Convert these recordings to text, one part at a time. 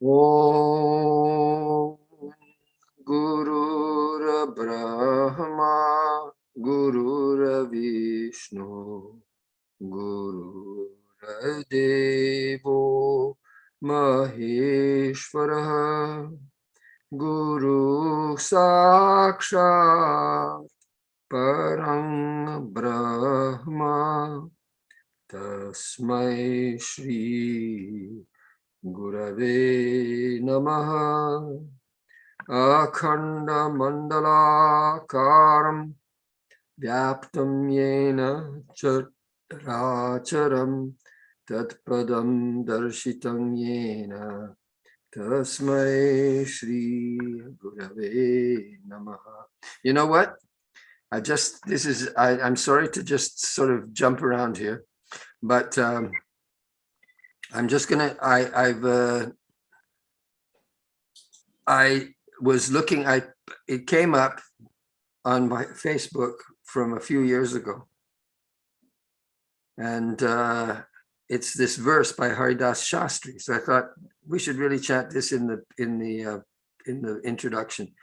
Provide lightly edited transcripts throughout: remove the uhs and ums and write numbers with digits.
Om Gurur Brahma Gurur Vishnu Gurur Devo Maheshwara Guru Sakshat Parang Brahma Tasmai Shri Gurave Namaha Akhanda Mandalakaram Vyaptam Yena Characharam Tatpadam Darshitam Yena Tasmai Shri Gurave Namaha. You know what? I'm sorry to just sort of jump around here, but I'm just gonna, I was looking, it came up on my Facebook from a few years ago. And it's this verse by Haridas Shastri. So I thought we should really chant this in the introduction.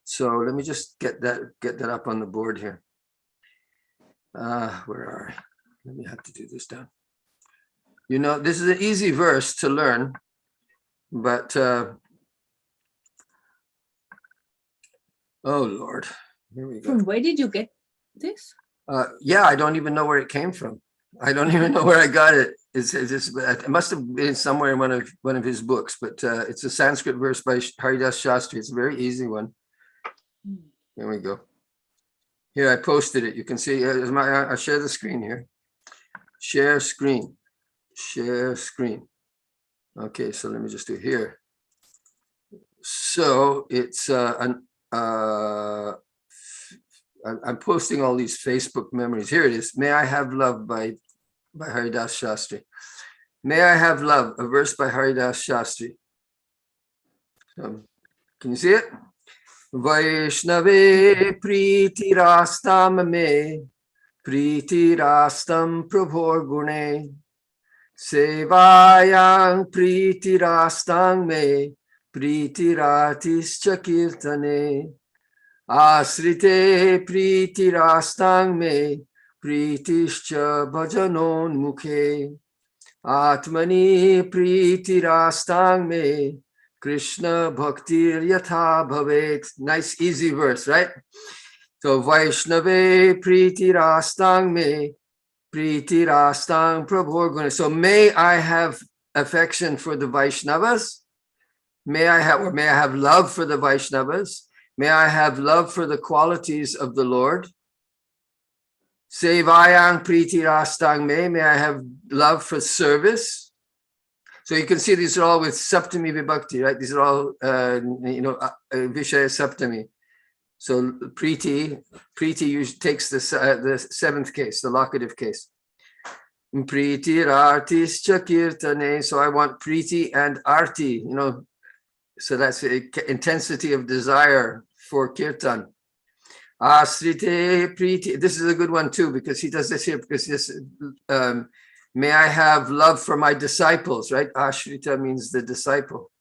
So let me just get that up on the board here. Where are I? Let me have to do this down. You know, this is an easy verse to learn, but oh Lord, here we go. From where did you get this? Yeah, I don't even know where it came from. I don't even know where I got it. It must have been somewhere in one of his books, but it's a Sanskrit verse by Haridas Shastri. It's a very easy one. Here we go. Here, I posted it. You can see, I'll share the screen here. Share screen. Share screen. Okay, so let me just do here. So it's I'm posting all these Facebook memories. Here it is. May I have love by Haridas Shastri. May I have love, a verse by Haridas Shastri. Can you see it? Vaishnave priti rastam me, priti rastam prabhor gune, sevayang priti rastam me, priti ratischa kirtane, asrite priti rastam me, pritischa bhajanon mukhe, atmani priti rastam me, Krishna bhaktir yatha bhavet. Nice easy verse, right? So Vaishnave priti rastang me, priti rastang prabhor guna. So may I have affection for the Vaishnavas. May I have love for the Vaishnavas. May I have love for the qualities of the Lord. Sevayang priti rastang me. May I have love for service. So you can see these are all with Saptami Vibhakti, right? These are all, Vishaya Saptami. So Priti usually takes the seventh case, the locative case. Priti Artischa Kirtane. So I want Priti and Arti, so that's intensity of desire for Kirtan. Asrite Priti. This is a good one too, because he does this here, because this, may I have love for my disciples, right? Ashrita means the disciple.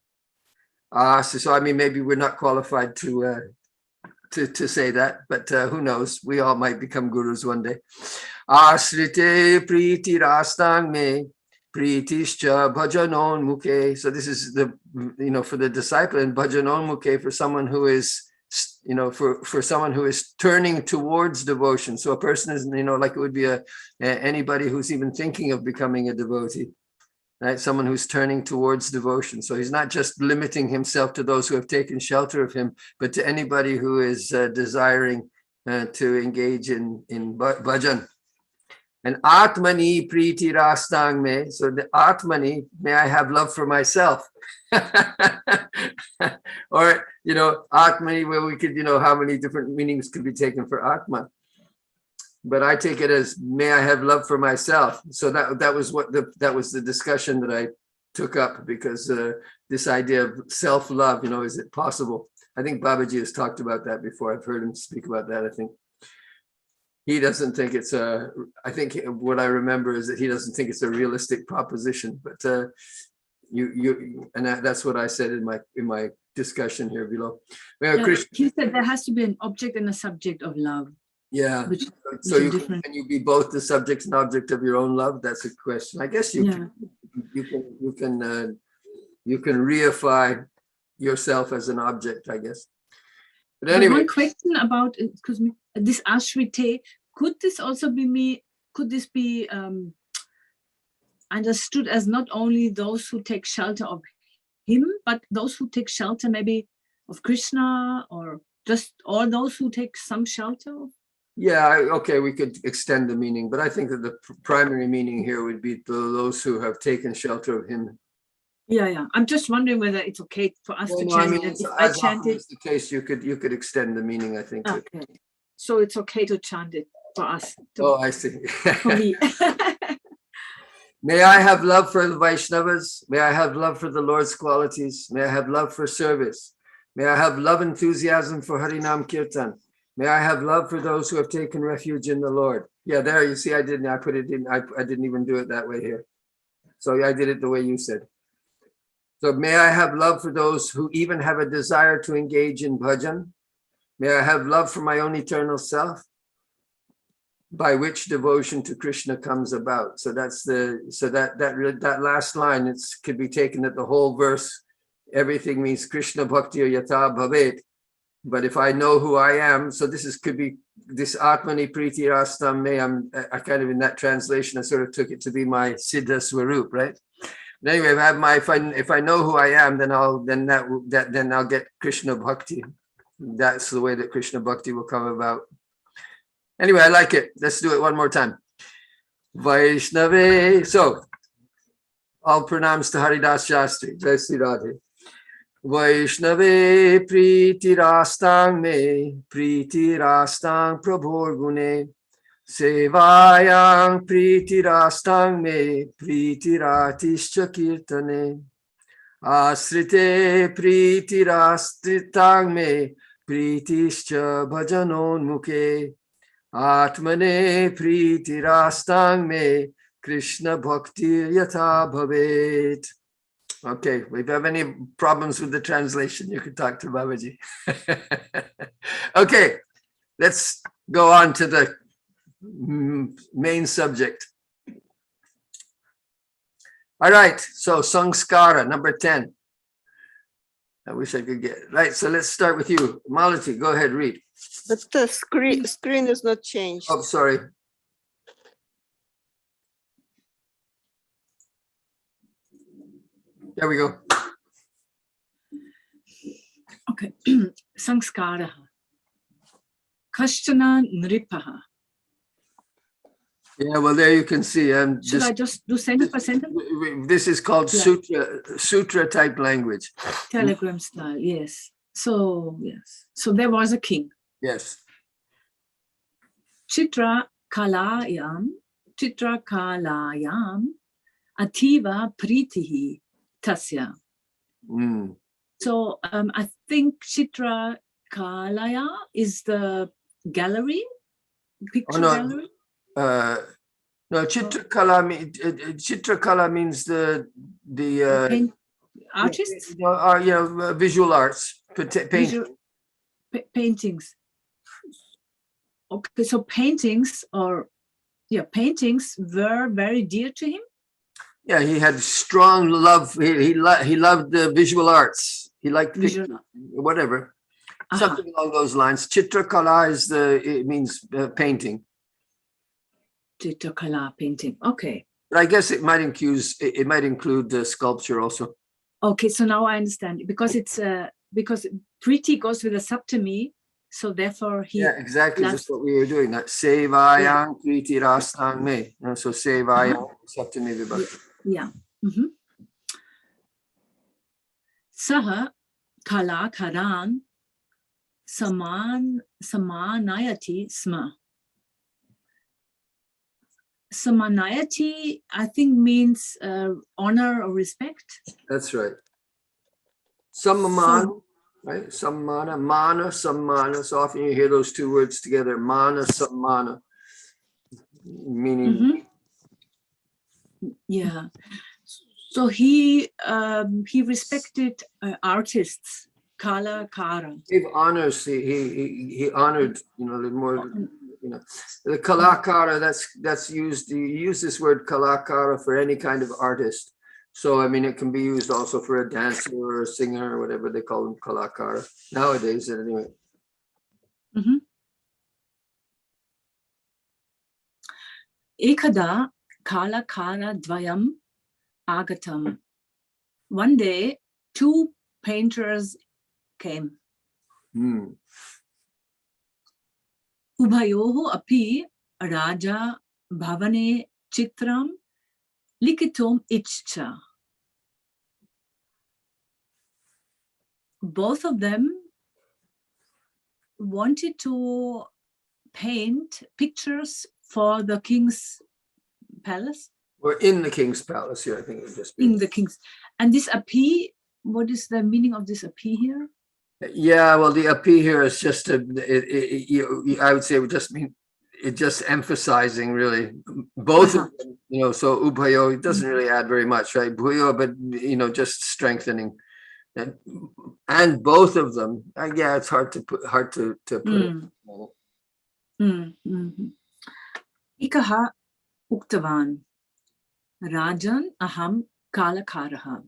So I mean, maybe we're not qualified to say that, but who knows? We all might become gurus one day. Ashrite priti rastang me, pritischa bhajanon mukhe. So this is for the disciple, and bhajanon mukhe for someone who is, for someone who is turning towards devotion. So a person is, like it would be anybody who's even thinking of becoming a devotee, right? Someone who's turning towards devotion. So he's not just limiting himself to those who have taken shelter of him, but to anybody who is desiring to engage in bhajan. And Atmani priti rastang me. So the Atmani, may I have love for myself. Or, Atmani, where we could, how many different meanings could be taken for Atma. But I take it as, may I have love for myself. So that was the discussion that I took up, because this idea of self-love, is it possible? I think Babaji has talked about that before. I've heard him speak about that, I think. He doesn't think it's I think what I remember is that he doesn't think it's a realistic proposition, but and that's what I said in my discussion here below. He said there has to be an object and a subject of love. Yeah. Which So can you be both the subject and object of your own love? That's a question. I guess you can reify yourself as an object, I guess. But anyway, one question about this ashrite, could this also be understood as not only those who take shelter of him, but those who take shelter maybe of Krishna, or just all those who take some shelter of? Yeah, okay, we could extend the meaning, but I think that the primary meaning here would be those who have taken shelter of him. Yeah. I'm just wondering whether it's okay for us to chant it. If I chant it, the case, you could extend the meaning, I think. Okay, so it's okay to chant it for us. I see. For me. May I have love for the Vaishnavas. May I have love for the Lord's qualities. May I have love for service. May I have love, enthusiasm for Harinam Kirtan. May I have love for those who have taken refuge in the Lord. Yeah, there you see, I put it in. I didn't even do it that way here. So I did it the way you said. So may I have love for those who even have a desire to engage in bhajan. May I have love for my own eternal self, by which devotion to Krishna comes about. So that last line, could be taken that the whole verse, everything means Krishna bhakti yata bhavet. But if I know who I am, so could be this Atmani Priti Rastam me. I kind of, in that translation, I sort of took it to be my Siddha Swarup, right? But anyway, if I know who I am, then I'll get Krishna bhakti. That's the way that Krishna bhakti will come about. Anyway, I like it. Let's do it one more time. Vaishnave. So, all pranams to Haridas Shastri. Jai Sri Radhe. Vaishnave priti rastang me, priti rastang prabhor gune. Sevayang priti rastang me, priti ratischa kirtane. Asrite priti rastritang me, pritischa bhajanon mukhe. Atmane priti rastang me, Krishna bhakti yata bhavet. Okay, if you have any problems with the translation, you can talk to Babaji. Okay, let's go on to the main subject. All right, so Sanskara, number 10. I wish I could get it. Right, so let's start with you. Malati, go ahead, read. But the screen is not changed. Oh, sorry. There we go. Okay. Sanskara. Kashtana nripaha. Yeah, well, there you can see. Should I just do sentence by sentence? This is called sutra type language. Telegram style, yes. So, yes. So there was a king. Yes. Chitra kalayam, ativa pritihi tasya. So I think Chitra Kalaya is the gallery, picture gallery. No, Chitrakala means the artists. Visual arts, Paintings. Okay, so paintings were very dear to him. Yeah, he had strong love. He loved the visual arts. He liked whatever, something along those lines. Chitrakala it means painting. Chitrakala, painting. Okay. But I guess it might include the sculpture also. Okay, so now I understand because it's because Priti goes with a saptami, so therefore he. Yeah, exactly. That's what we were doing. That Sevayang Priti Rastang Me. So Sevayang saptami vibhakti. Yeah. Saha kalakaran samanayati sma. Samanayati, I think, means honor or respect. That's right. Sammana, right? Sammana, mana, sammana. So often you hear those two words together, mana, sammana, meaning. Yeah. So he respected artists, kalakara. Gave honors. He honored, you know, the more, you know, the kalakara. That's used. You use this word kalakara for any kind of artist. So I mean, it can be used also for a dancer or a singer or whatever they call them, kalakara nowadays. Anyway. Mhm. Ekada kalakara dvayam agatam. One day, two painters came. Ubhayoho api raja bhavane chitram likitum ichcha. Both of them wanted to paint pictures for the king's palace. Or in the king's palace here, I think it would just be. In the king's. And this api, what is the meaning of this api here? Yeah, well, the api here is just I would say it would just mean it just emphasizing really both of them, you know. So ubhayo, it doesn't really add very much, right? Bhuyo, but you know, just strengthening, and both of them. Yeah, it's hard to put it. Ikaha uktavan rajan aham kalakaraha.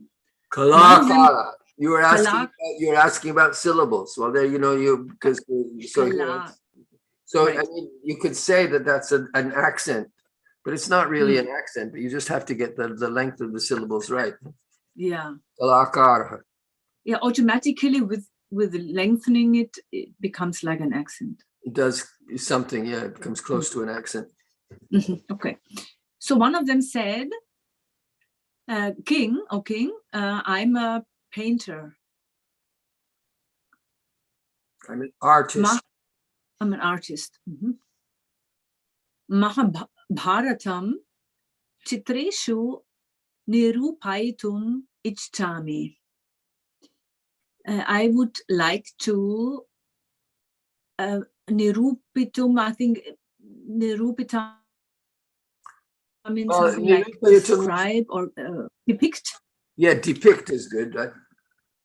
Kalakara. You were asking about syllables. Well, there, you know, because so right. I mean, you could say that that's an accent, but it's not really an accent. But you just have to get the length of the syllables right. Yeah. Kalakara. Yeah. Automatically, with lengthening it, it becomes like an accent. It does something. Yeah, it comes close to an accent. Okay. So one of them said, "King, oh king, I'm a painter. I'm an artist. I'm an artist. Mahabharatam chitreshu nirupaitum ichchami. I would like to nirupitum. I think nirupitam means something like describe or depict. Yeah, depict is good. Right?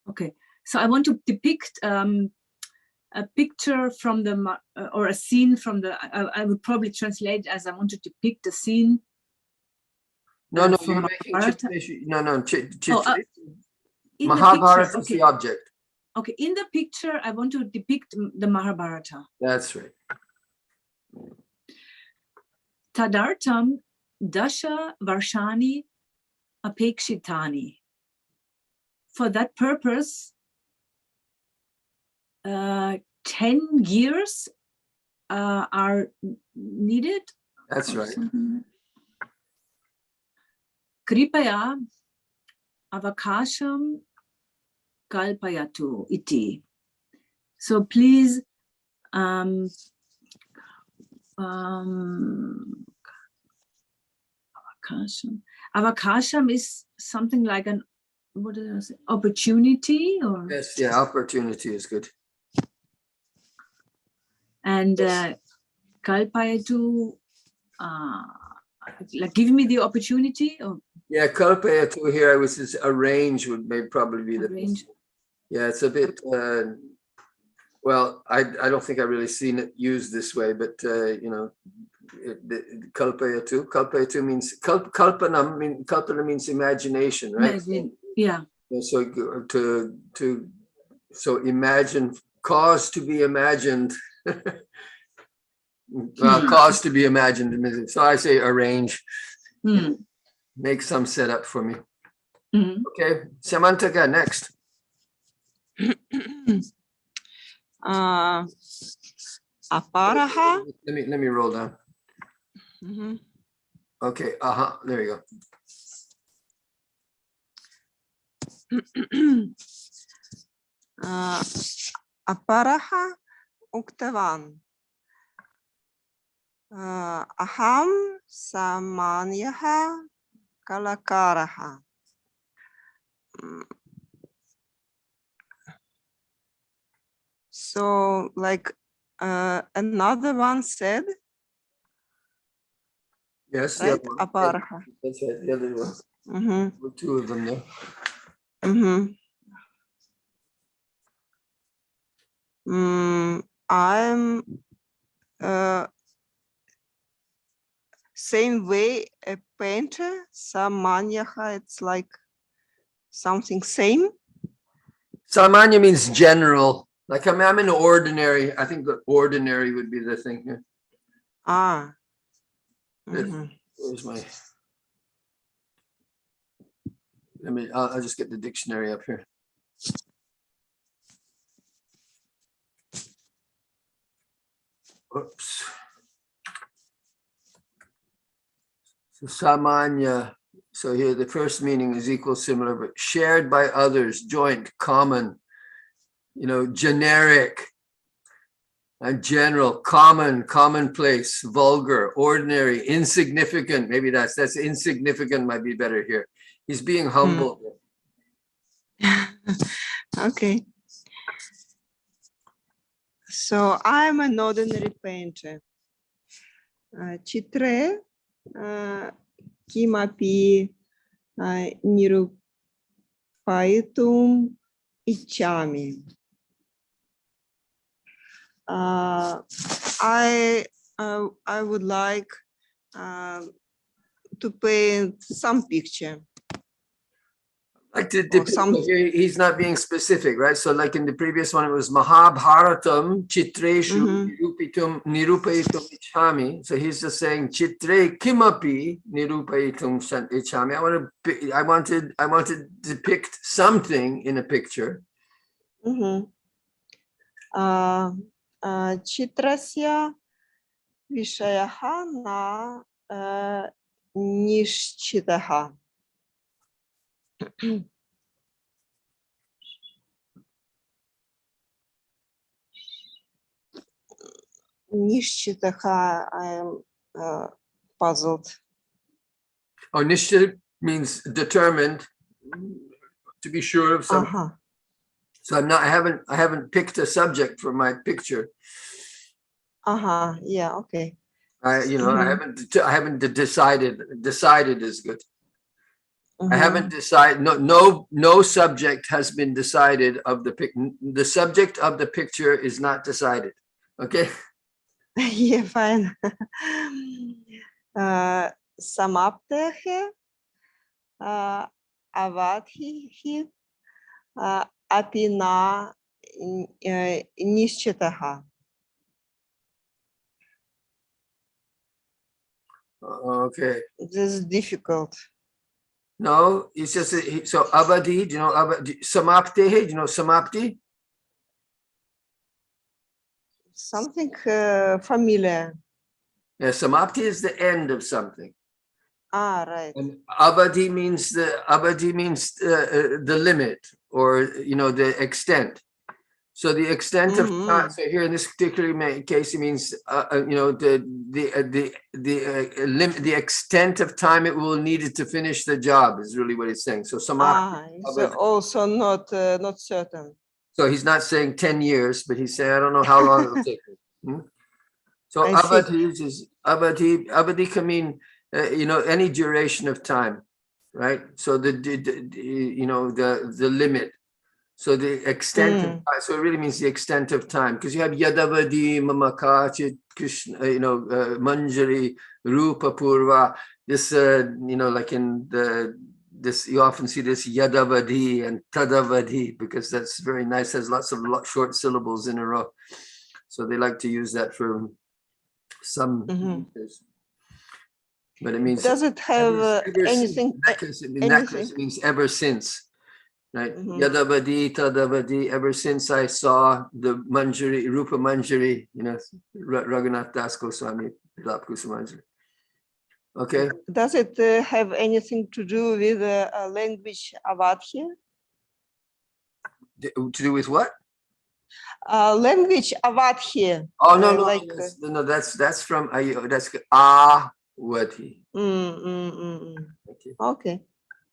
Okay, so I want to depict a picture from the or a scene from the. I would probably translate as I want to depict a scene. No, you're making Mahabharata is the object. Okay, in the picture, I want to depict the Mahabharata. That's right. Tadartam dasha varshani apekshitani. For that purpose, 10 years are needed. That's right. Kripaya avakasham kalpayatu iti. So please, avakasham is something like an, what did I say, opportunity, or? Yes, yeah, opportunity is good. And kalpayatu, like give me the opportunity, or? Yeah, kalpayatu here, I was just arrange would probably be arrange. Yeah, it's a bit. Well, I don't think I've really seen it used this way, but you know, kalpayatu means kalpana means imagination, right? Yeah. So so imagine, cause to be imagined. Well, cause to be imagined. So I say arrange. Make some setup for me. Okay, Samantaka, next. Aparaha. Let me roll down. Okay, there you go. Aparaha uktavan. Aham samanyaha kalakaraha. So, like another one said. Yes, Right? Aparaha. That's right. The other one. Mm-hmm. Two of them there. Mm-hmm. I'm same way a painter, samanyaha, it's like something same. Samanya means general. Like I'm in ordinary. I think the ordinary would be the thing here. Ah. This- Mhm. Where's my? I'll just get the dictionary up here. Oops. So samanya. So here the first meaning is equal, similar, but shared by others, joint, common, generic, and general, common, commonplace, vulgar, ordinary, insignificant. Maybe that's insignificant might be better here. He's being humble. Okay. So I'm an ordinary painter. Chitre kimapi nirupaitum ichami. I would like to paint some picture. Like to Or depict, some- he's not being specific, right? So like in the previous one, it was Mahabharatam chitreshu nirupaitum ichhami. So he's just saying chitre kimapi nirupaitum ichhami. I want to depict something in a picture. Chitrasya vishayaha na nishchitaha. Nishchitaha, I am puzzled. Oh, nishchit means determined, to be sure of something. Uh-huh. So I haven't picked a subject for my picture. Uh-huh. Yeah, okay. I haven't decided. Decided is good. I haven't decided. No subject has been decided of the pic. The subject of the picture is not decided. Okay. Yeah, fine. Samaptehe avadhi apina nishchitaha. Okay. This is difficult. No, it's just so avadhi. Do you know samaptehe? Do you know samapti? Something familiar. Yeah, samapti is the end of something. Ah, right. And avadhi means the limit, or the extent. So the extent of time. So here in this particular case, it means the extent of time it will need it to finish the job is really what he's saying. So It's also not certain. So he's not saying 10 years, but he's saying I don't know how long it'll take me. So I see. avadhi can mean any duration of time, right? So the limit. So the extent of time, so it really means the extent of time, because you have yadavadi mamakachi krishna, manjari rupa purva. This like in this you often see this yadavadi and tadavadi, because that's very nice, has lots of short syllables in a row. So they like to use that for some but it means, does it have anything? In that case, it means ever since, right? Yadavadi, tadavadi, ever since I saw the Manjari, Rupa Manjari, Raghunath Das Goswami, Lap Kusumanjari. Okay. Does it have anything to do with language Avadhi? To do with what? Language Avadhi. Oh no, that's from that's Awadhi. Okay.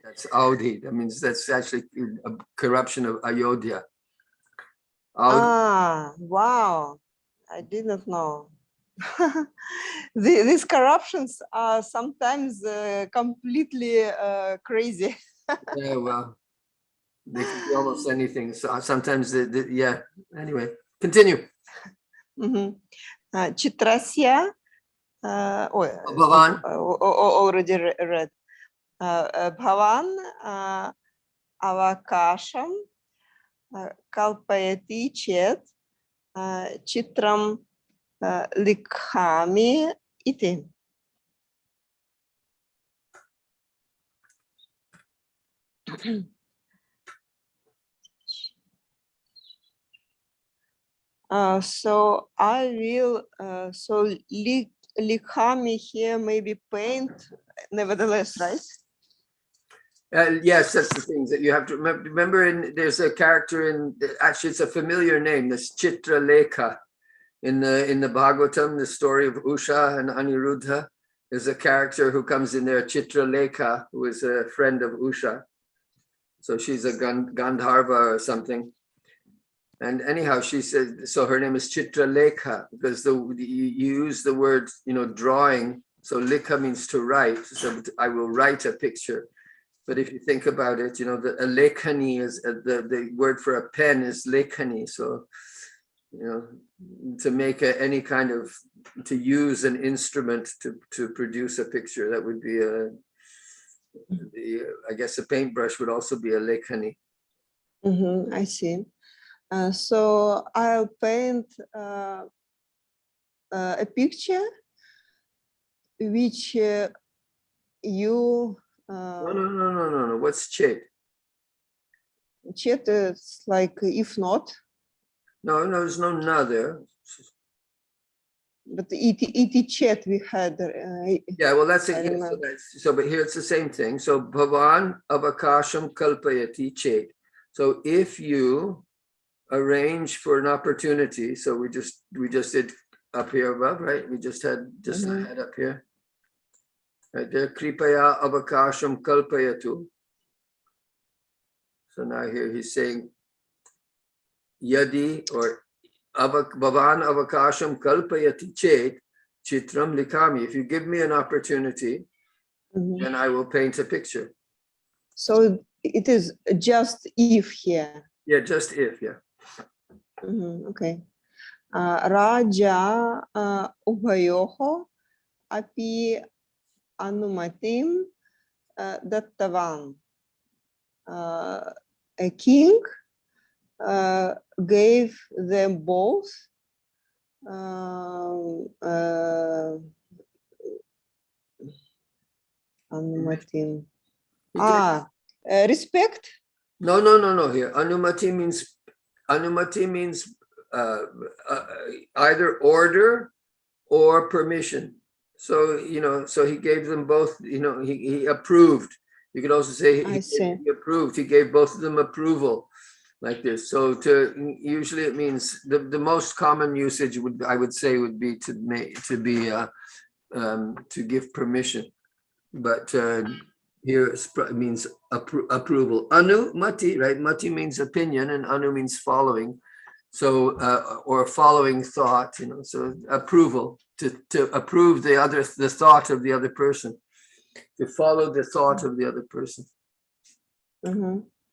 That's Audhi. That means that's actually a corruption of Ayodhya. Wow. I didn't know. These corruptions are sometimes completely crazy. Yeah, well, they can be almost anything. So sometimes, yeah. Anyway, continue. Chitrasya, Bhavan. already read. Bhavan avakasham kalpayati chet chitram likhami iti. So I will, so likhami here maybe paint, nevertheless, right? Yes, that's the things that you have to remember. Remember, there's a character in. Actually, it's a familiar name. This Chitra Lekha in the Bhagavatam, the story of Usha and Aniruddha. There's a character who comes in there, Chitra Lekha, who is a friend of Usha. So she's a Gandharva or something. And anyhow, she said, so her name is Chitra Lekha because you use the word, drawing. So Lekha means to write. So I will write a picture. But if you think about it, a lekhani is the word for a pen is lekhani. So, to make any kind of, to use an instrument to produce a picture, that would be I guess a paintbrush would also be a lekhani. I see. So I'll paint a picture which you. No. What's chet? Chet is like if not. No, there's no na there. But iti chet we had. Yeah, well, that's it. Yeah, so, but here it's the same thing. So bhavan avakasham kalpayati chet. So if you arrange for an opportunity, so we just did up here above, right? We just had had up here. Right there, kripaya avakasham kalpayatu. So now here he's saying yadi or bhavan avakasham kalpayati chet chitram likami. If you give me an opportunity, then I will paint a picture. So it is just if here. Yeah, just if, yeah. Okay. Raja ubhayoho api anumatim dattavan. A king gave them both anumatim. Respect? No. Here, anumati means either order or permission. So so he gave them both. He approved. You could also say he approved. He gave both of them approval, like this. So usually it means the most common usage I would say would be to give permission, but here it means approval. Anu mati, right? Mati means opinion, and anu means following. So or following thought, so approval, to approve the thought of the other person, to follow the thought of the other person.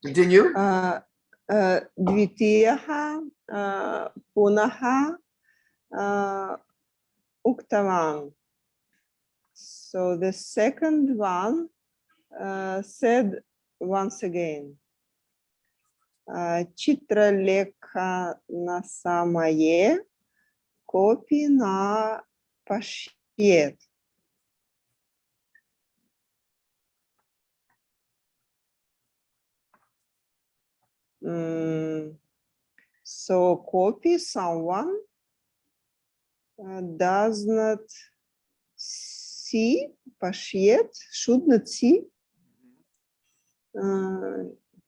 Continue. Dvitiyaha punaha uktavan. So the second one said once again, Chitra lekha na samaye kopi na pashyet. So copy someone does not see, pashyet, should not see.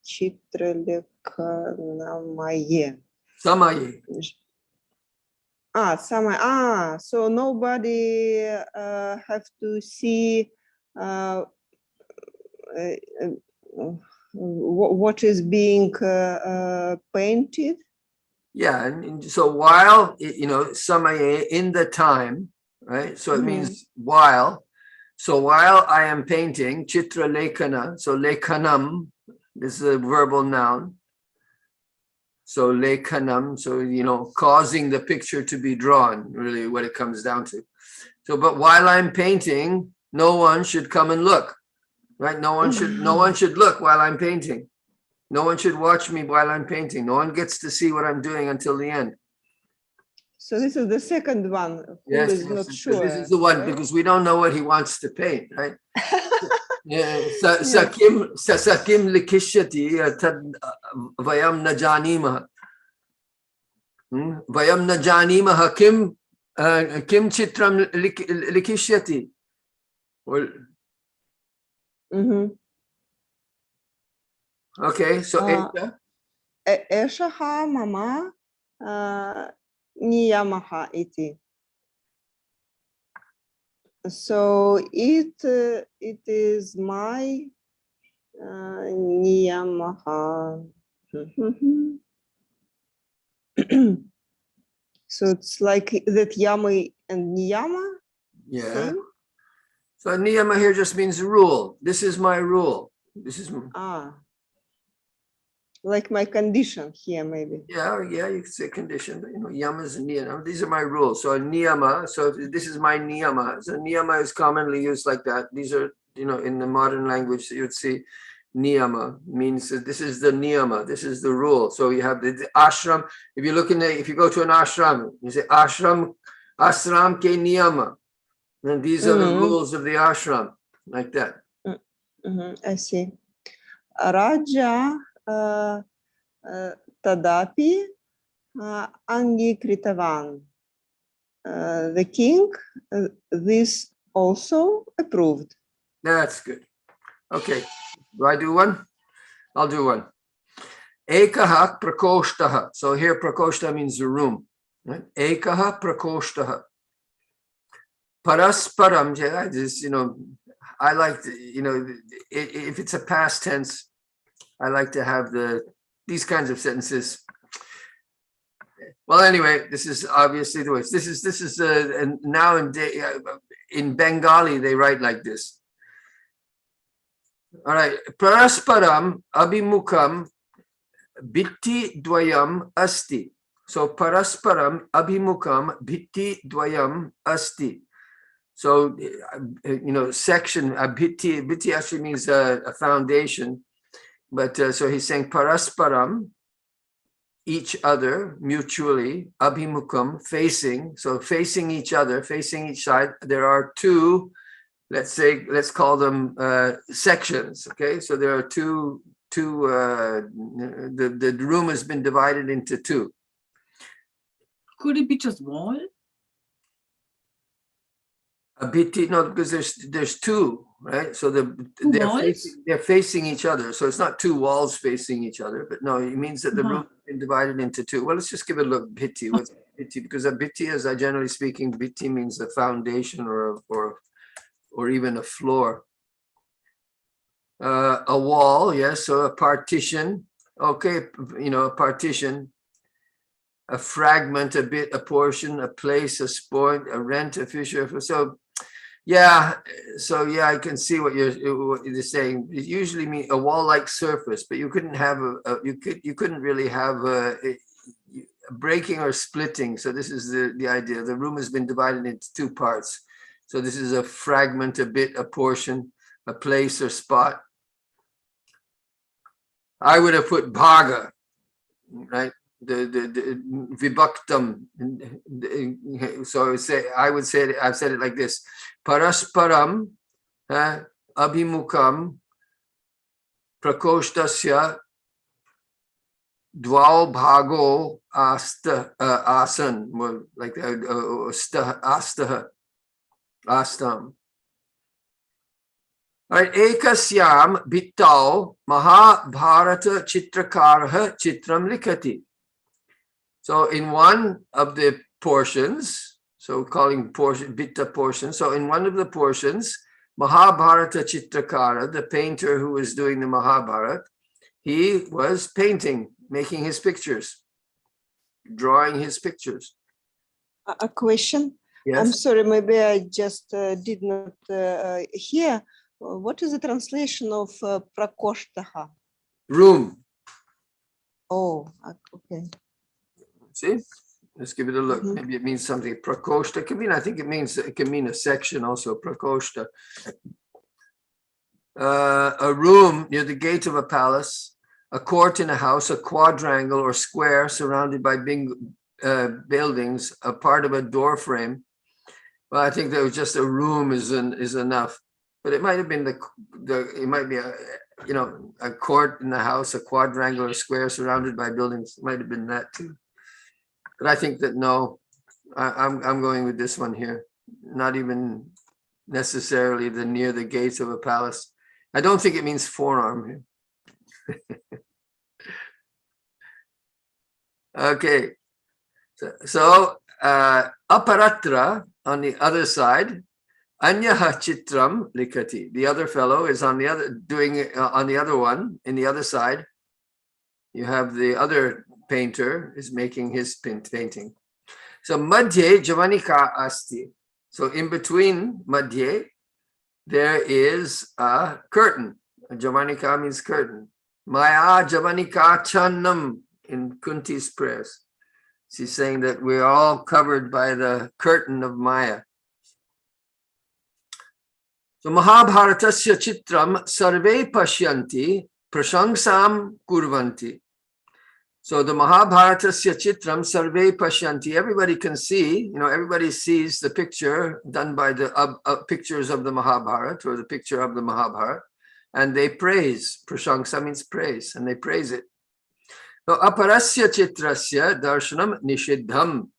Chitra lekha na maye. Samaye. Samaye. So nobody have to see what is being painted. Yeah, and so while, samaye, in the time, right? So it means while. So while I am painting, chitra lekana, so lekanam, this is a verbal noun. So lekanam, so, causing the picture to be drawn, really what it comes down to. So, but while I'm painting, no one should come and look, right? No one should look while I'm painting. No one should watch me while I'm painting. No one gets to see what I'm doing until the end. So this is the second one. Who Yes, is not sure. this is the one, right? because we don't know what he wants to paint, right? Yeah. Yes. Sakim likishyati tad vayam na janimah. Vayam na janimah kim chitram likishyati. Okay, so Eshaha mama niyamaha iti. So it is my niyamaha. So it's like that yama and niyama. yeah. Same? So niyama here just means rule. This is my rule. This is like my condition here, maybe. Yeah, you could say condition. Yamas and niyama. These are my rules. So niyama. So this is my niyama. So niyama is commonly used like that. These are, in the modern language, you would see niyama means that this is the niyama. This is the rule. So you have the ashram. If you go to an ashram, you say ashram ke niyama. And these are the rules of the ashram, like that. I see. Raja Tadapi Angikritavan. The king, this also approved. That's good. Okay. Do I do one? I'll do one. Ekaha prakoshtaha. So here prakoshta means the room. Right? Ekaha prakoshtaha. Parasparam. I just, I like to, if it's a past tense, I like to have these kinds of sentences. Well, anyway, this is obviously the way. This is now in Bengali they write like this. All right, parasparam abhimukam bitti dvayam asti. So parasparam abhimukam bitti dvayam asti. So section bitti actually means a foundation. But so he's saying parasparam, each other, mutually, abhimukam, facing. So facing each other, facing each side. There are two, let's call them sections. Okay, so there are two. The room has been divided into two. Could it be just wall? A biti, no, because there's two, right? So they're facing each other. So it's not two walls facing each other, but no, it means that the room has been divided into two. Well, let's just give it a look. Biti, what's biti? Because a biti, as generally speaking, biti means a foundation or even a floor. A wall, yes. So a partition. Okay, a partition. A fragment, a bit, a portion, a place, a sport, a rent, a fissure. So I can see what you're saying. It usually means a wall-like surface, but you couldn't have you couldn't really have a breaking or splitting. So this is the idea. The room has been divided into two parts. So this is a fragment, a bit, a portion, a place or spot. I would have put bhaga, right? The vibhaktam. So I've said it like this: parasparam abhimukam prakoshtasya dvau bhago asan, like astam. All right, ekasyam bittau mahabharata chitrakarah chitram likati. So in one of the portions, so calling portion bitta portion. So in one of the portions, Mahabharata Chitrakara, the painter who was doing the Mahabharata, he was painting, making his pictures. drawing his pictures. A question. Yes. I'm sorry, maybe I just did not hear. What is the translation of prakoshtaha? Room. Oh, okay. See? Let's give it a look. Mhm. Maybe it means something. Prakoshta can mean, I think it can mean a section also, prakoshta. A room near the gate of a palace, a court in a house, a quadrangle or square surrounded by buildings, a part of a door frame. Well, I think that was just a room is enough, but it might have been it might be a court in the house, a quadrangle or square surrounded by buildings. It might have been that too, but I think that no, I'm going with this one here. Not even necessarily near the gates of a palace. I don't think it means forearm here. Okay, so aparatra on the other side, anyaha chitram likati. The other fellow is on the other on the other one in the other side. You have the other painter is making his painting. So madhye javanika asti. So in between madhye, there is a curtain. Javanika means curtain. Maya javanika channam in Kunti's prayers. She's saying that we're all covered by the curtain of Maya. So Mahabharatasya chitram sarve pashyanti prashangsam kurvanti. So the Mahabharatasya chitram sarve pashyanti, everybody can see, everybody sees the picture done by the pictures of the Mahabharata or the picture of the Mahabharata, and they praise. Prashangsa means praise, and they praise it. So aparasya chitrasya darshanam nishiddham.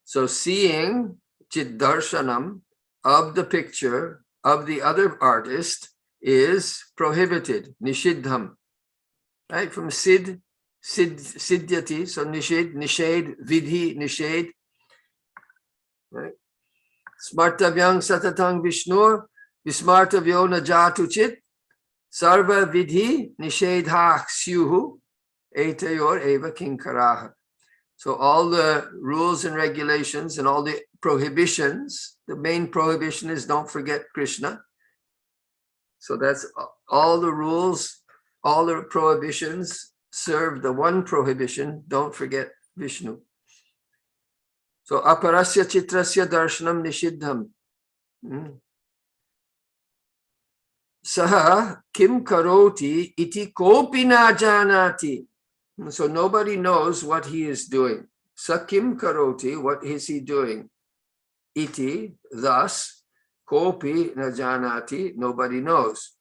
So seeing chit darshanam of the picture of the other artist is prohibited, nishiddham. Right, from siddhyati, so nishid, vidhi, nishid. Right. Smartavyang satatang vishnur, vismartavyo najatu chit, sarva vidhi, nishedha syuhu, etayor eva kinkaraha. So all the rules and regulations and all the prohibitions, the main prohibition is don't forget Krishna. So that's all the rules, all the prohibitions serve the one prohibition, don't forget Vishnu. So aparasya chitrasya darshanam nishiddham. Saha kim karoti iti kopi na janati. So nobody knows what he is doing. Sakim karoti, what is he doing? Iti, thus, kopi na janati, nobody knows.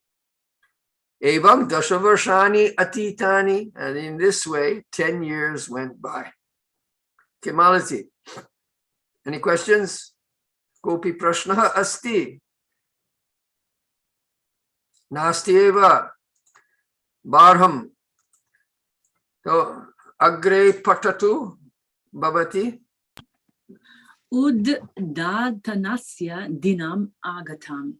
Evam dashavarshani atitani, and in this way, 10 years went by. Kemalati. Any questions? Kopi prashnaha asti. Nasti eva. Barham. So, agre patatu bhavati. Uddatanasya dinam agatam.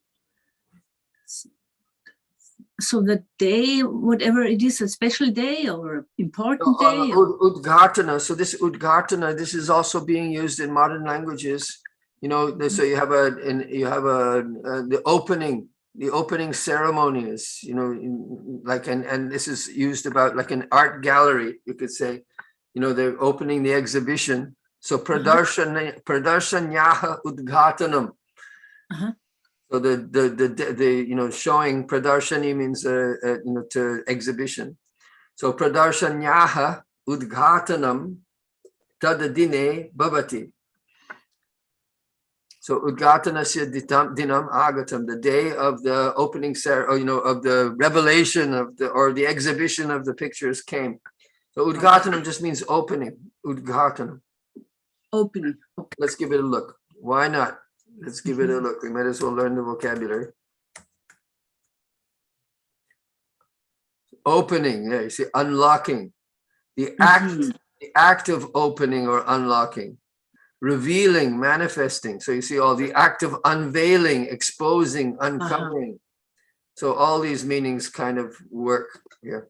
So the day, whatever it is, a special day or important day? Udghatana. So this udghatana, this is also being used in modern languages. So you have the opening. The opening ceremony is, and this is used about like an art gallery, you could say, they're opening the exhibition. So pradarshanya udghatanam. So the showing pradarshani means to exhibition. So pradarshanya udghatanam tadadine bhavati. So udghatanasya dinam agatam, the day of the opening ceremony, of the revelation of the exhibition of the pictures came. So udghatanam just means opening. Udghatanam. Opening. Okay. Let's give it a look. Why not? Let's give it a look. We might as well learn the vocabulary. Opening, yeah, you see, unlocking. The act of opening or unlocking. Revealing, manifesting. So you see all the act of unveiling, exposing, uncovering. So all these meanings kind of work here.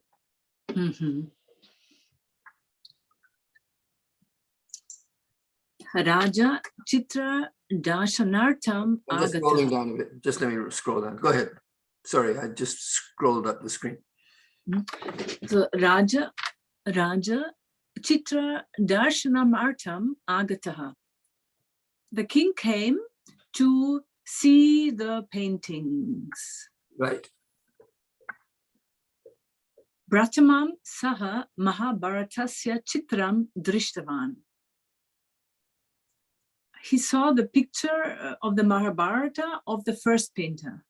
Raja Chitra Darshanartam I'm just scrolling Agata. down a bit. Just let me scroll down. Go ahead. Sorry, I just scrolled up the screen. So Raja Chitra Darshanartam Agataha. The king came to see the paintings. Right. Pratamam Saha Mahabharatasya Chitram Drishtavan. He saw the picture of the Mahabharata of the first painter.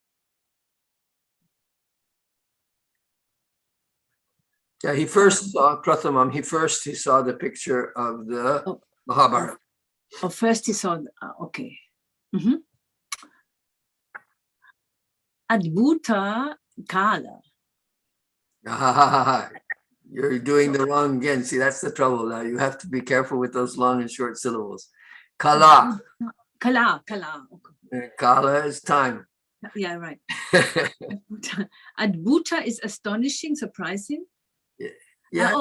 Yeah, he first saw Prathamam. He saw the picture of the Mahabharata. First he saw, okay. Mm-hmm. Adbhuta Kala. You're doing the wrong again. See, that's the trouble now. You have to be careful with those long and short syllables. Kala. Kala. Kala is time. Yeah, right. Adbhuta is astonishing, surprising. Yeah.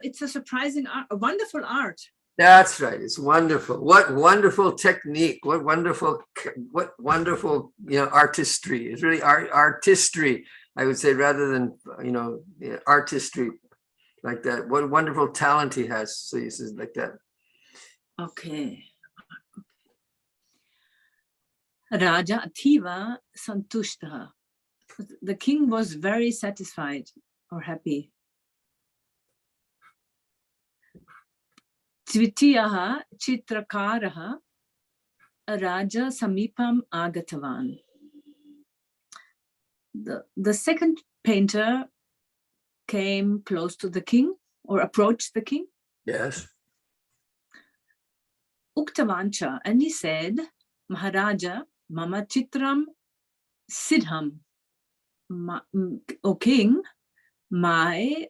It's a surprising art, a wonderful art. That's right. It's wonderful. What wonderful technique. What wonderful, artistry. It's really artistry, I would say, rather than, artistry like that. What wonderful talent he has. So he says like that. Okay. Raja Athiva Santushtaha. The king was very satisfied or happy. Tvitiyaha Chitrakaraha Raja Samipam Agatavan. The second painter came close to the king or approached the king. Yes. Uktavancha, and he said, Maharaja, Mama Chitram Siddham. O king, my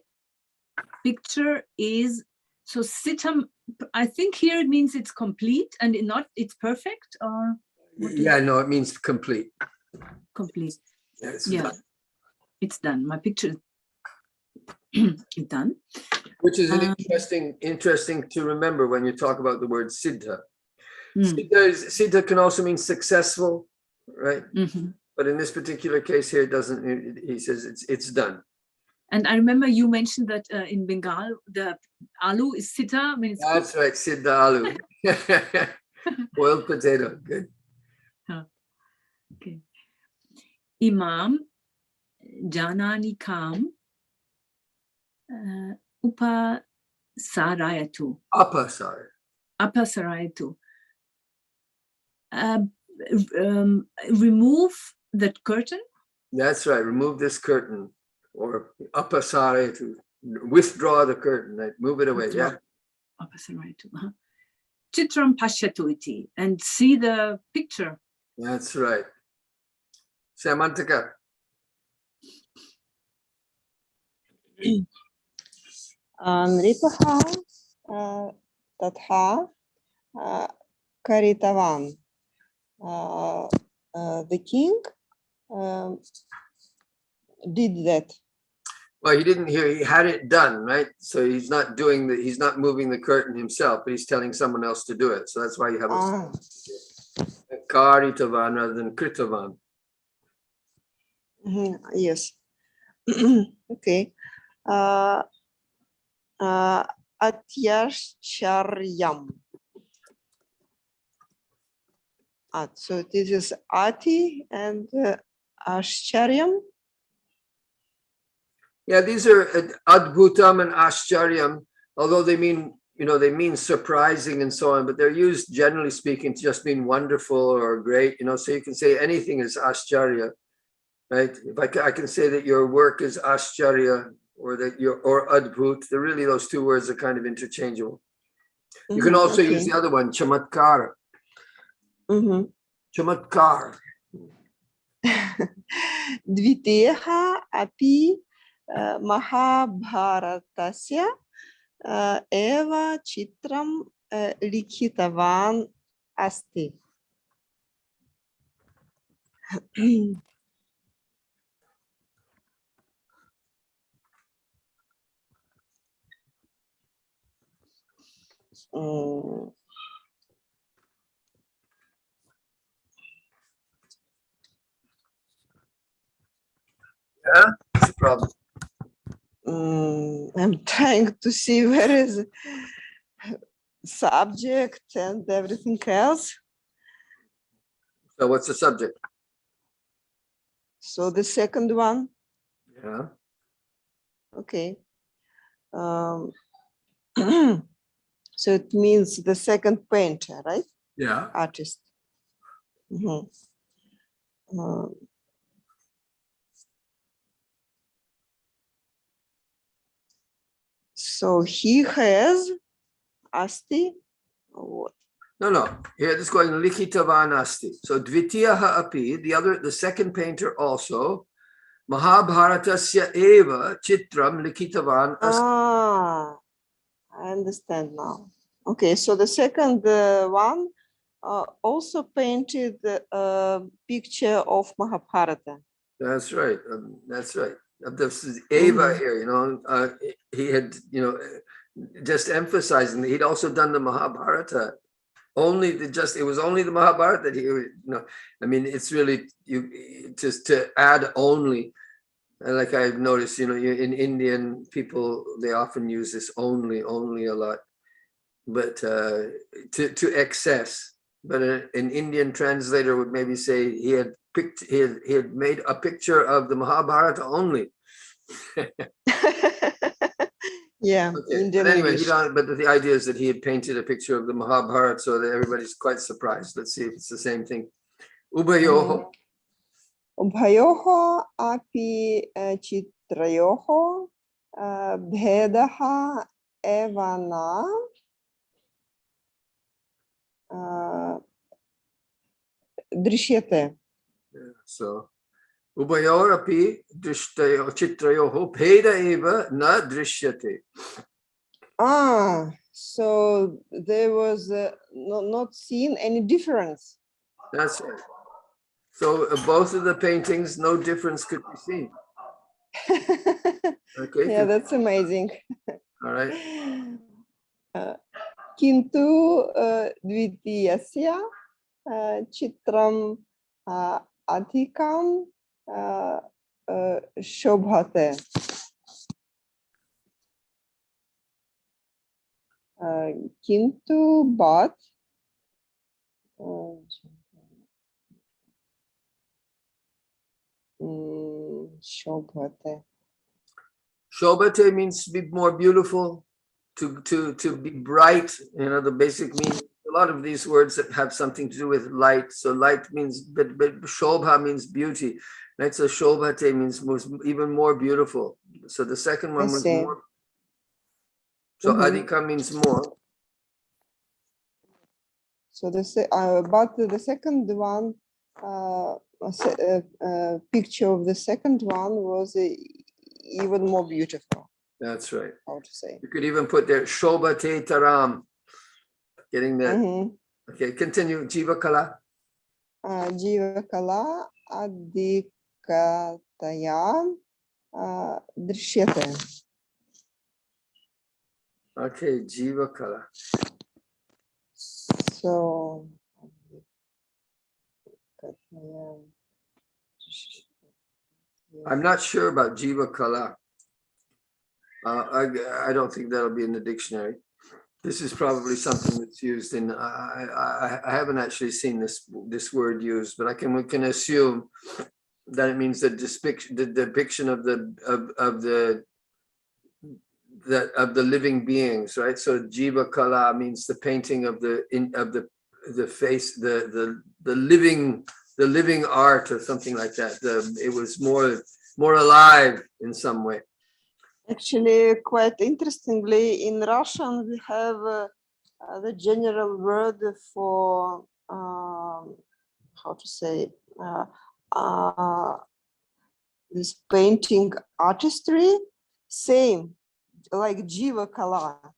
picture is, so Siddham, I think here it means it's complete and it's perfect, or? Yeah, no, it means complete. Complete. Yeah, done. It's done. My picture is done. Which is an interesting to remember when you talk about the word Siddha. Siddha can also mean successful, right? Mm-hmm. But in this particular case here, it doesn't. He says it's done. And I remember you mentioned that in Bengal, the aloo is Siddha. That's right, Siddha aloo. Boiled potato, good. Okay. Imam Janani Kam Upasarayatu. Apasarayatu. Remove that curtain. That's right. Remove this curtain, or apasarayatu. Withdraw the curtain. Right? Move it away. Withdraw. Yeah. Apasarayatu. Chitram pashyatu iti, and see the picture. That's right. Samantaka. Nripaha Tatha Karitavan. The king did that. Well, he didn't hear. He had it done, right? So he's not moving the curtain himself, but he's telling someone else to do it. So that's why you have a Karitavan rather than Kritavan. Yes. Okay. Atyascharyam. So this is Ati and Ascharyam. Yeah, these are Adbhutam and Ashcharyam, although they mean surprising and so on, but they're used generally speaking to just mean wonderful or great, so you can say anything is Ashcharya, right? If I can say that your work is Ashcharya or Adbhut, they're really, those two words are kind of interchangeable. You can also use the other one, Chamatkar. Chamatkar. Dviteha api Mahabharatasya eva chitram likhitavan asti. Yeah, what's the problem? I'm trying to see where is subject and everything else. So what's the subject? So the second one, Yeah. okay. So it means the second painter, right? Yeah. Artist. Mhm. So he has asti. What? No. Here it's going likhitavan asti. So dvitiyaha api, the second painter also, Mahabharatasya eva chitram likhitavan asti. I understand now. Okay, so the second one also painted a picture of Mahabharata. That's right. That's right. This is Eva here, he had, just emphasizing that he'd also done the Mahabharata. It was only the Mahabharata that I mean, it's really just to add only. Like I've noticed, in Indian people, they often use this only a lot, but to excess. But an Indian translator would maybe say he had made a picture of the Mahabharata only. Yeah, Okay. Indian But anyway, English. but the idea is that he had painted a picture of the Mahabharata so that everybody's quite surprised. Let's see if it's the same thing. Ubayoho. Ubhayoho api chitrayoho bhedaha evana drishyate. So Ubayorapi drishtayo chitrayoho bheda eva na drishyate. So there was not seen any difference. That's right. So both of the paintings, no difference could be seen. Okay. Yeah, that's amazing. All right. Kintu dvitiyasya chitram adhikam shobhate. Kintu but shobhate. Shobhate means to be more beautiful, to be bright. The basic meaning. A lot of these words that have something to do with light. So light means, but shobha means beauty. Right? So shobhate means even more beautiful. So the second one was more. So adhika means more. So but the second one, picture of the second one was even more beautiful. That's right. How to say? You could even put there shobhate taram. Getting that. Okay, continue. Jiva kala. Jiva kala adhikataya drishyate. Okay, jiva kala. So I'm not sure about jiva kala. I don't think that'll be in the dictionary. This is probably something that's used in. I haven't actually seen this word used, but we can assume that it means the depiction of the living beings, right? So jiva kala means the painting of the face, the living art or something like that. It was more alive in some way. Actually, quite interestingly, in Russian we have the general word for how to say this painting artistry, same like jiva kala.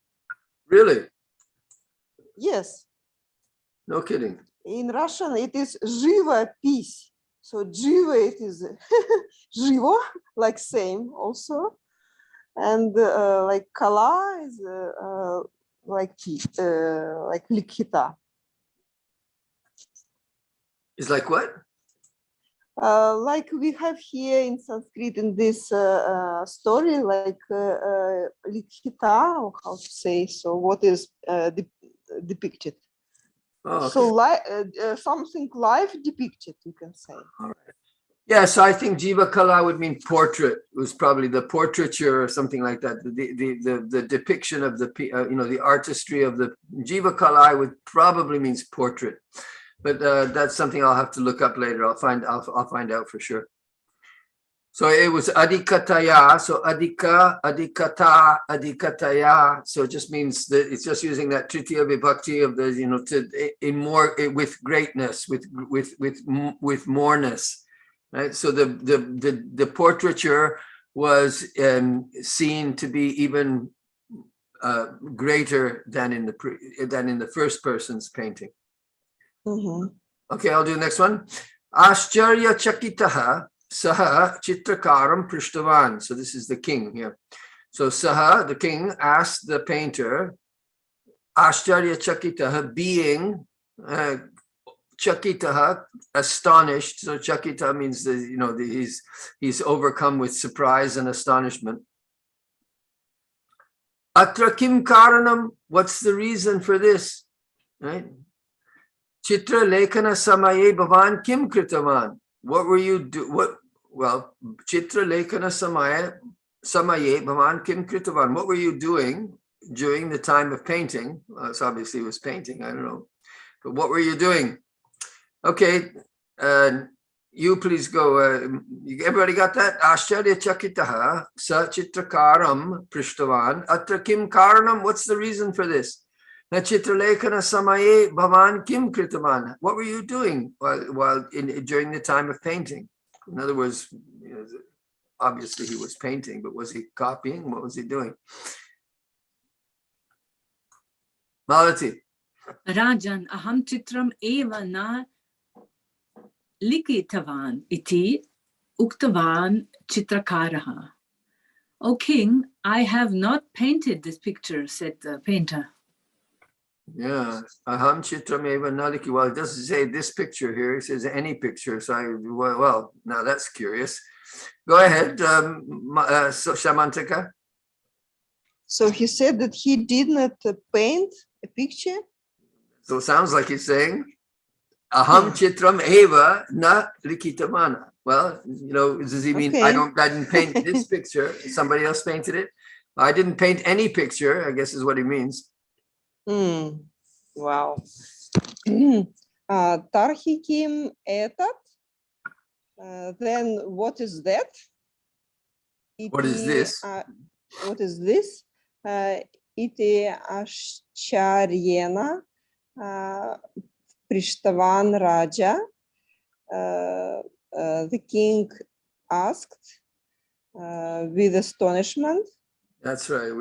Really? Yes. No kidding. In Russian, it is живопись. So jiva, it is живо, like same also. And like kala is like likhita. It's like what? Like we have here in Sanskrit in this story, like likhita, or how to say, so what is depicted. Oh, So okay. something live depicted, you can say. All right. Yeah, so I think Jiva Kala would mean portrait. It was probably the portraiture or something like that. The depiction of the the artistry of the Jiva Kala would probably means portrait, but that's something I'll have to look up later. I'll find out for sure. So it was adhikataya. So adhika, adhikata, adhikataya. So it just means that it's just using that tritiya vibhakti of the in more with greatness, with moreness. Right, so the portraiture was seen to be even greater than in the first person's painting. Mm-hmm. Okay, I'll do the next one. Ashcharya chakitaha saha chitrakaram prishtavan. So this is the king here. So saha, the king, asked the painter. Ashcharya chakitaha, being chakitaha, astonished. So chakita means he's overcome with surprise and astonishment. Atra kim karanam, what's the reason for this? Right? Chitra lekhana samaye bhavan kim kritavan. What were you well, chitra lekhana samaye bhavan kim kritavan. What were you doing during the time of painting? Well, it's obviously it was painting, I don't know. But what were you doing? Okay, you please go. Everybody got that? Ashcharya chakitaha sa chitrakaram prishtavan atra kim karanam. What's the reason for this? Na chitralekana samaye bhavan kim kritavan. What were you doing during the time of painting? In other words, obviously he was painting, but was he copying? What was he doing? Malati. Rajan, aham chitram eva na likitavan iti uktavan chitrakaraha. O king, I have not painted this picture, said the painter. Yeah, aham chitram eva naliki. Well, it doesn't say this picture here. It says any picture. So well, now that's curious. Go ahead, Shamantika. So he said that he did not paint a picture. So it sounds like he's saying, aham chitram eva na likitavana. Well, does he mean Okay. I didn't paint this picture? Somebody else painted it. I didn't paint any picture, I guess is what he means. Wow. Tarhikim etat. Then what is that? What is this? What is this? Iti ashcharyena prishtavan Raja. The king asked with astonishment. That's right.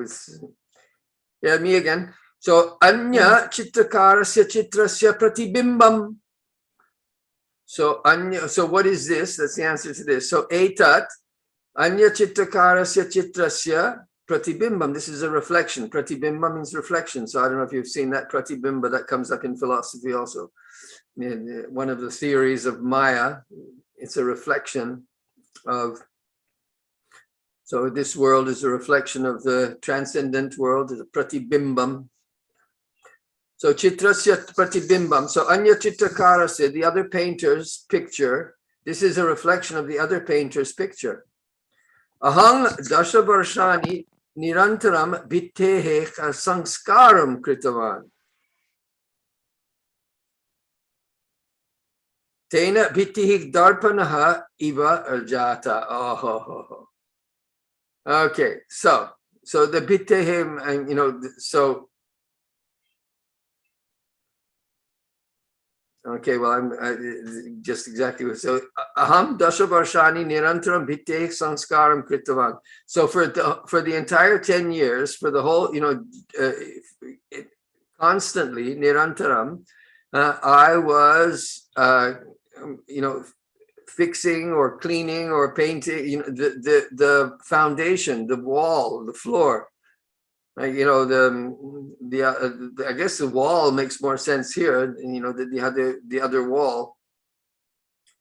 Me again. So anya chitrakarasya chitrasya pratibimbam. So what is this? That's the answer to this. So etat anya chitrakarasya chitrasya pratibimbam. This is a reflection. Pratibimba means reflection. So I don't know if you've seen that pratibimba that comes up in philosophy also. One of the theories of Maya, it's a reflection of. So this world is a reflection of the transcendent world, the pratibimbam. So chitrasya pratibimbam. So anya chitrakarasya, the other painter's picture. This is a reflection of the other painter's picture. Ahang dasha varshani nirantaram bittehe sanskaram kritavan. Tena bittihi darpanaha iva arjata. Oh. Okay, so the bittehim, and so. Okay, well, I'm just exactly so. Aham dasha varshani nirantaram bitteh sanskaram kritavan. So for the entire 10 years, for the whole, constantly nirantaram, I was, fixing or cleaning or painting, the foundation, the wall, the floor. I guess the wall makes more sense here. The other wall,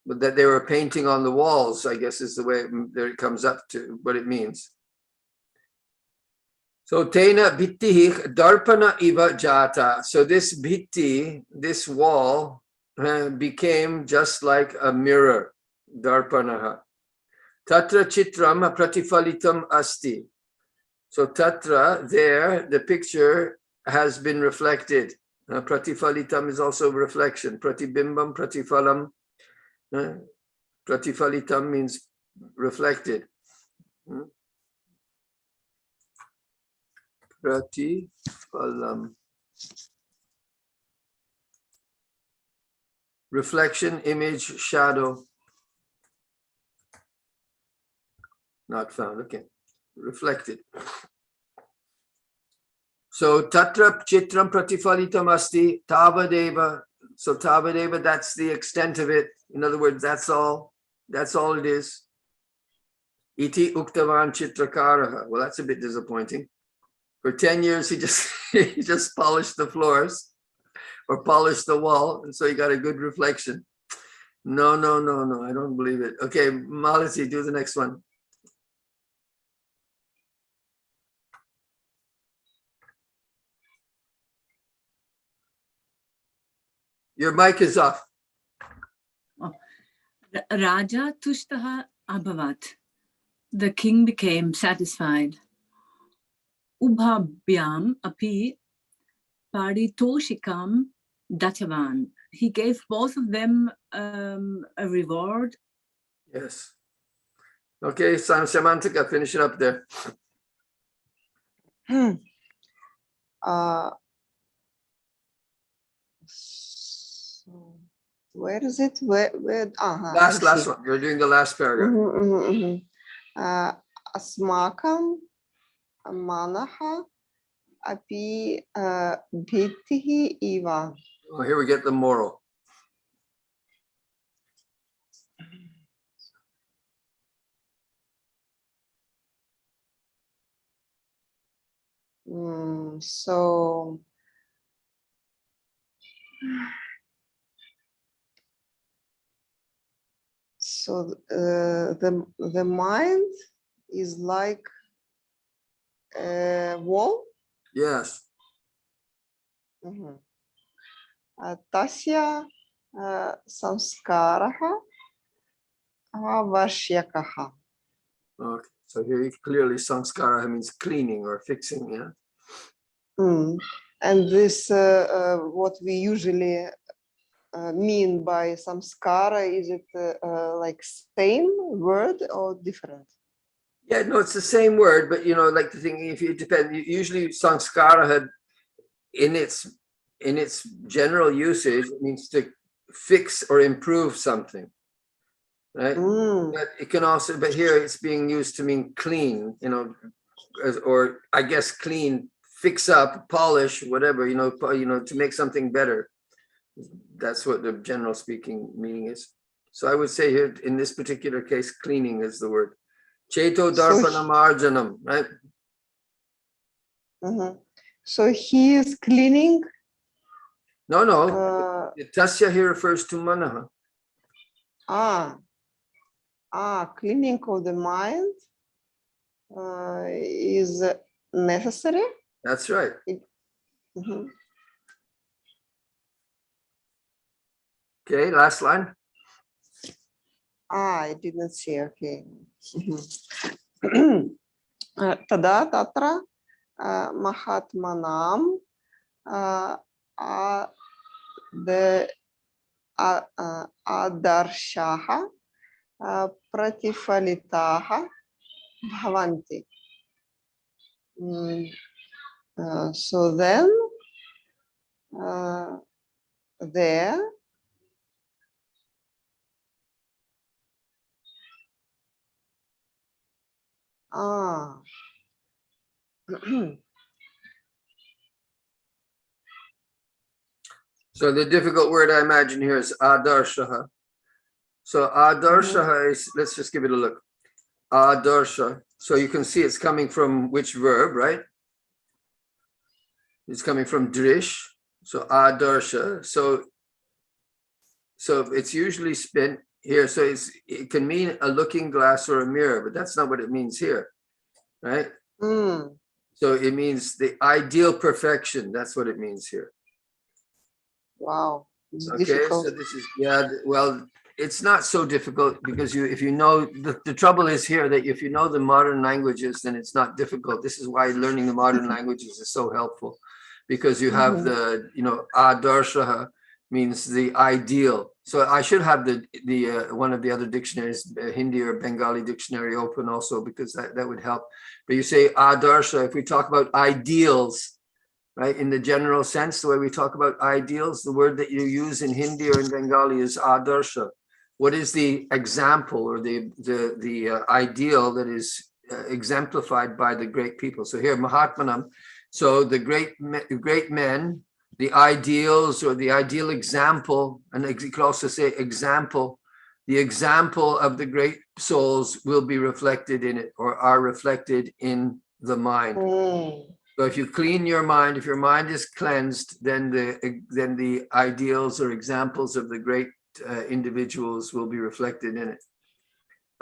but that they were painting on the walls, I guess is the way it comes up to what it means. So tena bhittih darpana iva jata. So this bhitti, this wall, became just like a mirror, darpanaha. Tatra chitram pratifalitam asti. So tatra, there, the picture has been reflected. Pratifalitam is also reflection. Pratibimbam, pratifalam. Pratifalitam means reflected. Pratifalam. Reflection, image, shadow. Not found, okay. Reflected. So tatra chitram pratifalitam asti tavadeva. So tavadeva, that's the extent of it. In other words, that's all it is. Iti uktavan chitrakaraha. Well, that's a bit disappointing. For 10 years, he just polished the floors or polished the wall, and so he got a good reflection. No, I don't believe it. Okay, Malati, do the next one. Your mic is off. Raja tushtaha abhavat. The king became satisfied. Ubhabhyam api paritoshikam datavan. He gave both of them a reward. Yes. Okay, Samantika, finish it up there. So where is it? Where? Last one. You're doing the last paragraph. Asmakam manaha api bhittihi iva. Oh, here we get the moral. So the mind is like a wall. Yes. Tasya samskaraha avashyakaha. Okay. So here clearly samskara means cleaning or fixing, yeah. And this what we usually mean by samskara, is it like same word or different? Yeah, no, it's the same word, but like the thing, if it depends, usually samskara had in its general usage, it means to fix or improve something, right? But it can also, but here it's being used to mean clean, or I guess clean, fix up, polish, whatever, to make something better. That's what the general speaking meaning is. So I would say here in this particular case, cleaning is the word. Cheto darpana marjanam, right? So he is cleaning. No. Tasya here refers to manaha. Cleaning of the mind is necessary. That's right. Okay, last line. I didn't see. Okay. Tada tatra mahatmanam the adarshaha pratifalitaha bhavanti. So then there So the difficult word I imagine here is adarshaha. So adarshaha is, let's just give it a look. Adarsha. So you can see it's coming from which verb, right? It's coming from drish. So adarsha. So it's usually spent here. So it can mean a looking glass or a mirror, but that's not what it means here, right? Mm, So it means the ideal perfection. That's what it means here. wow, it's Okay, difficult. so this is, yeah, well, it's not so difficult because if you know, the trouble is here that if you know the modern languages, then it's not difficult. This is why learning the modern languages is so helpful, because you have the, adarsha means the ideal. So I should have the one of the other dictionaries, Hindi or Bengali dictionary open also, because that would help. But you say adarsha, if we talk about ideals, right? In the general sense, the way we talk about ideals, the word that you use in Hindi or in Bengali is adarsha. What is the example or the ideal that is exemplified by the great people? So here, Mahatmanam. So the great men, the ideals or the ideal example, and you could also say example. The example of the great souls will be reflected in it, or are reflected in the mind. Mm. So if you clean your mind, if your mind is cleansed, then the ideals or examples of the great individuals will be reflected in it.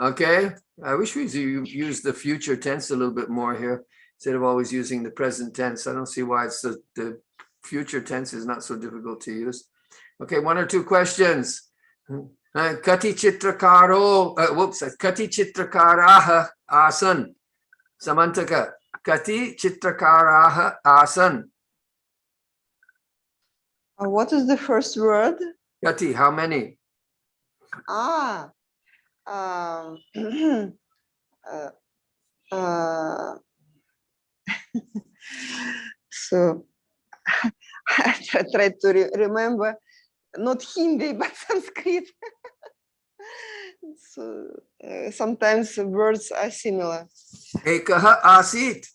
Okay, I wish we use the future tense a little bit more here instead of always using the present tense. I don't see why it's the future tense is not so difficult to use. Okay, one or two questions. Kati chitrakaro, Kati chitrakaraha asan. Samantaka. Kati chitrakaraha asan. What is the first word? Kati, how many? Ah, so I try to remember, not Hindi, but Sanskrit. So sometimes words are similar. Ekaha asit.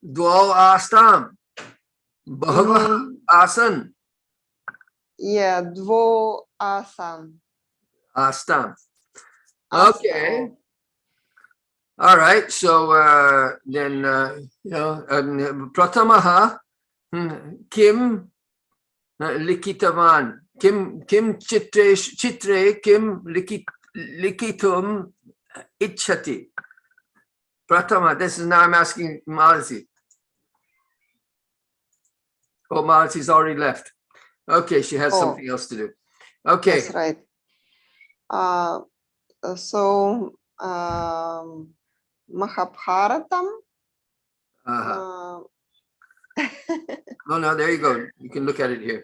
Dwau astam. Bahava asan. Yeah, dvo asam. Astam. Okay. All right. So then, Pratamaha Kim Likitavan. Kim Chitre Kim Likitum Ichati. Pratama, this is now I'm asking Malati. Oh, Malati's already left. Okay, she has something else to do. Okay. That's right. So Mahabharatam. No, there you go. You can look at it here.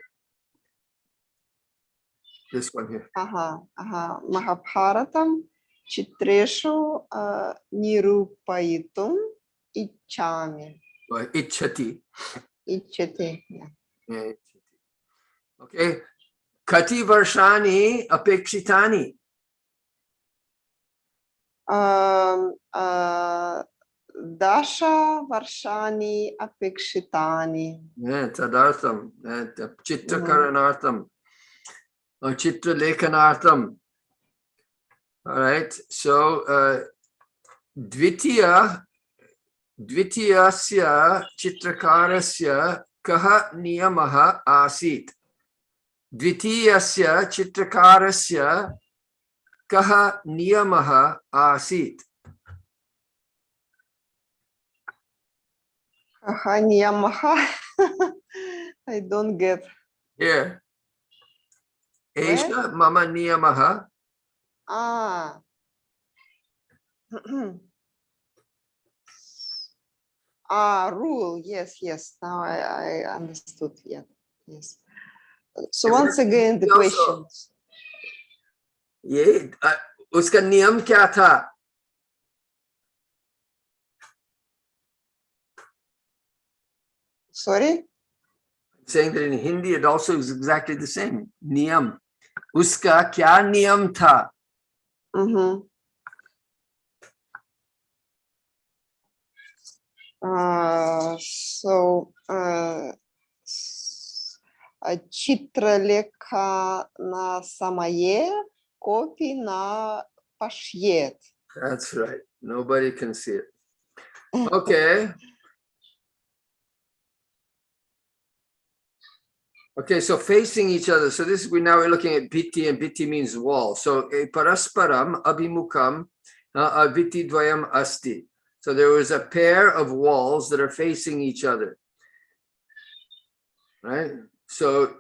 This one here. Mahabharatam Chitreshu Nirupayitum Ichami. Ichati. Ichati. Yeah. Okay. Kati Varshani Apekshitani. Dasha Varshani Apekshitani. Yeah, Tadartham. Chitrakaranartham. Or Chitra Lekanartham. All right. So Dvitiyasya Chitrakarasya Kaha Niyamaha Asit. Dvitiyasya Chitrakarasya Kaha Niyamaha Asit. Kaha Niyamaha. I don't get. Here. Esha Mama Niyamaha. Rule. Yes. Now I understood. Yeah. Yes. So once again, the questions. ये उसका नियम क्या था? Sorry? Saying that in Hindi it also is exactly the same. Niyam. Uska kya niyam tha? So Chitralekha na samaye, copy na pashjet. That's right. Nobody can see it. Okay. Okay, so facing each other. So this we're looking at biti, and biti means wall. So parasparam abhimukam aviti dvayam asti. So there was a pair of walls that are facing each other. Right? So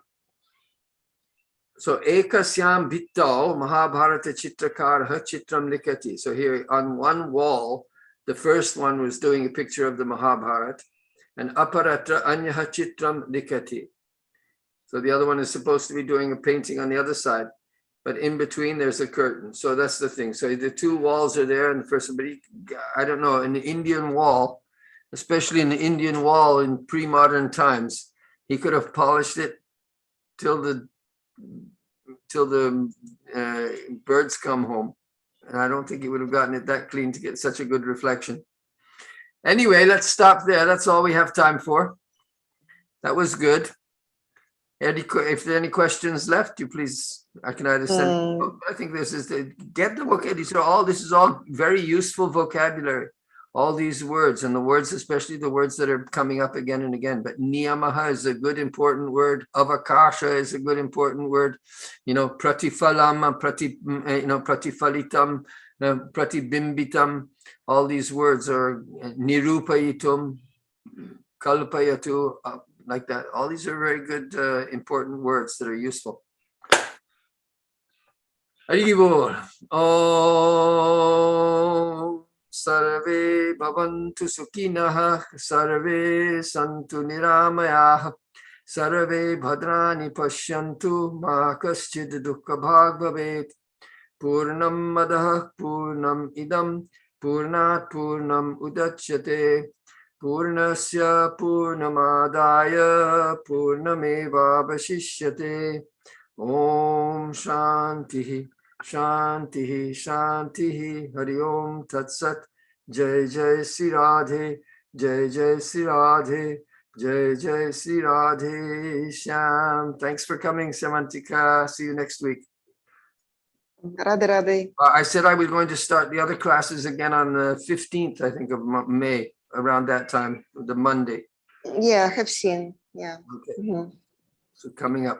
ekasyam bittau Mahabharata chitrakarha chitram likati. So here on one wall, the first one was doing a picture of the Mahabharata, and aparatra anyaha chitram likati. So the other one is supposed to be doing a painting on the other side, but in between there's a curtain. So that's the thing. So the two walls are there, and the first, but I don't know, in the Indian wall, especially in the Indian wall in pre-modern times, he could have polished it till the birds come home. And I don't think he would have gotten it that clean to get such a good reflection. Anyway, let's stop there. That's all we have time for. That was good. If there are any questions left, you please, I can either send, I think this is get the book. This is all very useful vocabulary, all these words, and the words, especially the words that are coming up again and again. But niyamaha is a good, important word. Avakasha is a good, important word. Pratifalam, pratifalitam, pratibimbitam. All these words are nirupayitum, kalpayatu, like that. All these are very good, important words that are useful. Haribol. Om Sarve Bhavantu Sukhinaha Sarve Santu Niramayah Sarve Bhadrani Pashyantu Ma Kaschid Dukkha Bhag Bhavet Purnam Madah Purnam Idam Purnat Purnam Udachyate Purnasya Purnamadaya Purnamevabashishyate. Om Shanti Shanti Shanti Hari Om Tat Sat. Jai Jai Sri Radhe, Jai Jai Sri Radhe, Jai Jai Sri Radhe Shyam. Thanks for coming, Samantika. See you next week. Radhe Radhe. I said I was going to start the other classes again on the 15th, I think, of May, around that time, the Monday. Yeah, I have seen. Yeah. Okay. So coming up.